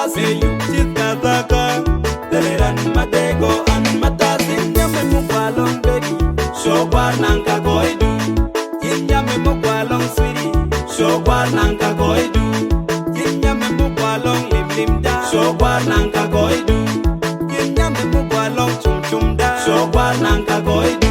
matas meyu chita taka teleran matego an matas inyame mukwalong bedi shokwar nanka goidu inyame mukwalong swiri shokwar nanka goidu inyame mukwalong lim da shokwar nanka goidu inyame mukwalong chum da shokwar nanka goidu